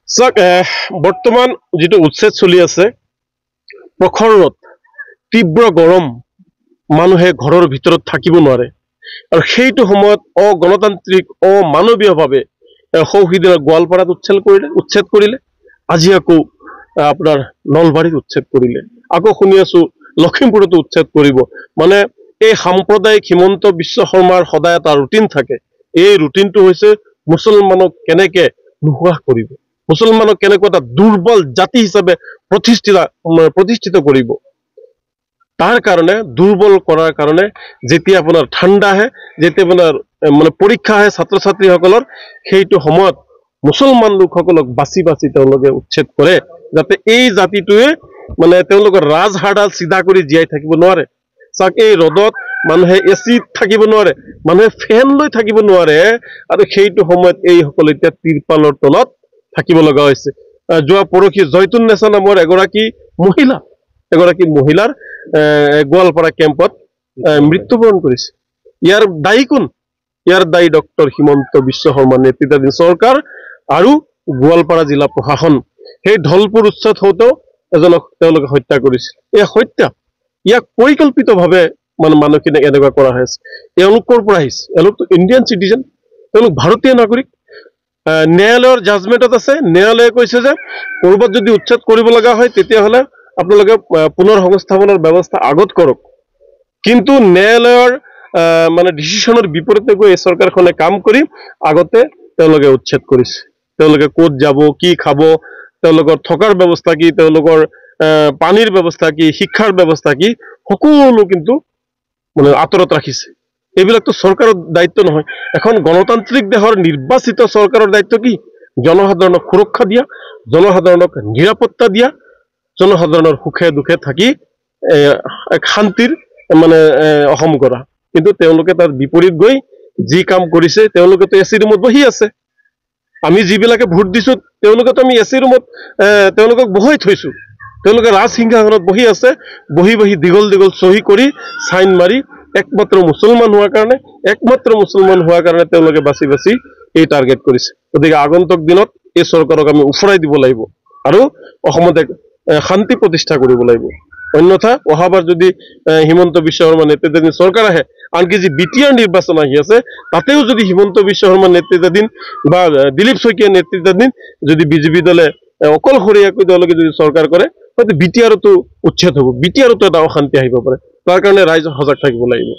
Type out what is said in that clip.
চাওক বৰ্তমান যিটো উচ্ছেদ চলি আছে প্ৰখৰ ৰ'দ তীব্ৰ গৰম মানুহে ঘৰৰ ভিতৰত থাকিব নোৱাৰে আৰু সেইটো সময়ত অগণতান্ত্ৰিক অমানৱীয়ভাৱে সৌহিদিনা গোৱালপাৰাত উচ্ছেদ কৰিলে আজি আকৌ আপোনাৰ নলবাৰীত উচ্ছেদ কৰিলে আকৌ শুনি আছো লখিমপুৰতো উচ্ছেদ কৰিব মানে এই সাম্প্ৰদায়িক হিমন্ত বিশ্ব শৰ্মাৰ সদায় এটা ৰুটিন থাকে এই ৰুটিনটো হৈছে মুছলমানক কেনেকে নোহোৱা কৰিব মুছলমানক কেনেকৈ এটা দুৰ্বল জাতি হিচাপে প্ৰতিষ্ঠিত কৰিব তাৰ কাৰণে দুৰ্বল কৰাৰ কাৰণে যেতিয়া আপোনাৰ ঠাণ্ডা আহে যেতিয়া আপোনাৰ মানে পৰীক্ষা আহে ছাত্ৰ ছাত্ৰীসকলৰ সেইটো সময়ত মুছলমান লোকসকলক বাছি বাছি তেওঁলোকে উচ্ছেদ কৰে যাতে এই জাতিটোৱে মানে তেওঁলোকৰ ৰাজহাড়ডাল চিধা কৰি জীয়াই থাকিব নোৱাৰে চাওক এই ৰ'দত মানুহে এচিত থাকিব নোৱাৰে মানুহে ফেন লৈ থাকিব নোৱাৰে আৰু সেইটো সময়ত এইসকল এতিয়া তিৰপালৰ তলত থাকিব লগা হৈছে যোৱা পৰহি জয়তুন্নেছা নামৰ এগৰাকী মহিলাৰ গোৱালপাৰা কেম্পত মৃত্যুবৰণ কৰিছে ইয়াৰ দায়ী কোন ইয়াৰ দায়ী ডক্টৰ হিমন্ত বিশ্ব শৰ্মা নেতৃত্বাধীন চৰকাৰ আৰু গোৱালপাৰা জিলা প্ৰশাসন সেই ঢলপুৰ উচ্ছেদ হওঁতেও এজনক তেওঁলোকে হত্যা কৰিছিল এই হত্যা ইয়াক পৰিকল্পিতভাৱে মানে মানুহখিনিক এনেকুৱা কৰা হৈছে এওঁলোকৰ পৰা আহিছে এওঁলোকতো ইণ্ডিয়ান চিটিজেন তেওঁলোক ভাৰতীয় নাগৰিক ন্যায়ালয়ৰ জাজমেণ্টত আছে ন্যায়ালয়ে কৈছে যে ক'ৰবাত যদি উচ্ছেদ কৰিব লগা হয় তেতিয়াহ'লে আপোনালোকে পুনৰ সংস্থাপনৰ ব্যৱস্থা আগত কৰক কিন্তু ন্যায়ালয়ৰ মানে ডিচিশনৰ বিপৰীতে গৈ এই চৰকাৰখনে কাম কৰি আগতে তেওঁলোকে উচ্ছেদ কৰিছে তেওঁলোকে ক'ত যাব কি খাব তেওঁলোকৰ থকাৰ ব্যৱস্থা কি তেওঁলোকৰ পানীৰ ব্যৱস্থা কি শিক্ষাৰ ব্যৱস্থা কি সকলো কিন্তু মানে আঁতৰত ৰাখিছে এইবিলাকতো চৰকাৰৰ দায়িত্ব নহয় এখন গণতান্ত্ৰিক দেশৰ নিৰ্বাচিত চৰকাৰৰ দায়িত্ব কি জনসাধাৰণক সুৰক্ষা দিয়া জনসাধাৰণক নিৰাপত্তা দিয়া জনসাধাৰণৰ সুখে দুখে থাকি এক শান্তিৰ মানে অসম কৰা কিন্তু তেওঁলোকে তাৰ বিপৰীত গৈ যি কাম কৰিছে তেওঁলোকেতো এচি ৰুমত বহি আছে আমি যিবিলাকে ভোট দিছো তেওঁলোকেতো আমি এচি ৰুমত তেওঁলোকক বহাই থৈছো তেওঁলোকে ৰাজসিংহাসনত বহি আছে বহি দীঘল দীঘল চহী কৰি চাইন মাৰি একমাত্ৰ মুছলমান হোৱাৰ কাৰণে তেওঁলোকে বাছি বাছি এই টাৰ্গেট কৰিছে গতিকে আগন্তুক দিনত এই চৰকাৰক আমি উফৰাই দিব লাগিব আৰু অসমত এক শান্তি প্ৰতিষ্ঠা কৰিব লাগিব অন্যথা অহাবাৰ যদি হিমন্ত বিশ্ব শৰ্মা নেতৃত্বাধীন চৰকাৰ আহে আনকি যি বিটিআৰ নিৰ্বাচন আহি আছে তাতেও যদি হিমন্ত বিশ্ব শৰ্মা নেতৃত্বাধীন বা দিলীপ শইকীয়া নেতৃত্বাধীন যদি বিজেপি দলে অকলশৰীয়াকৈ তেওঁলোকে যদি চৰকাৰ কৰে হয়তো বিটিআৰতো উচ্ছেদ হ'ব বিটিআৰতো এটা অশান্তি আহিব পাৰে তাৰ কাৰণে ৰাইজ সজাগ থাকিব লাগিব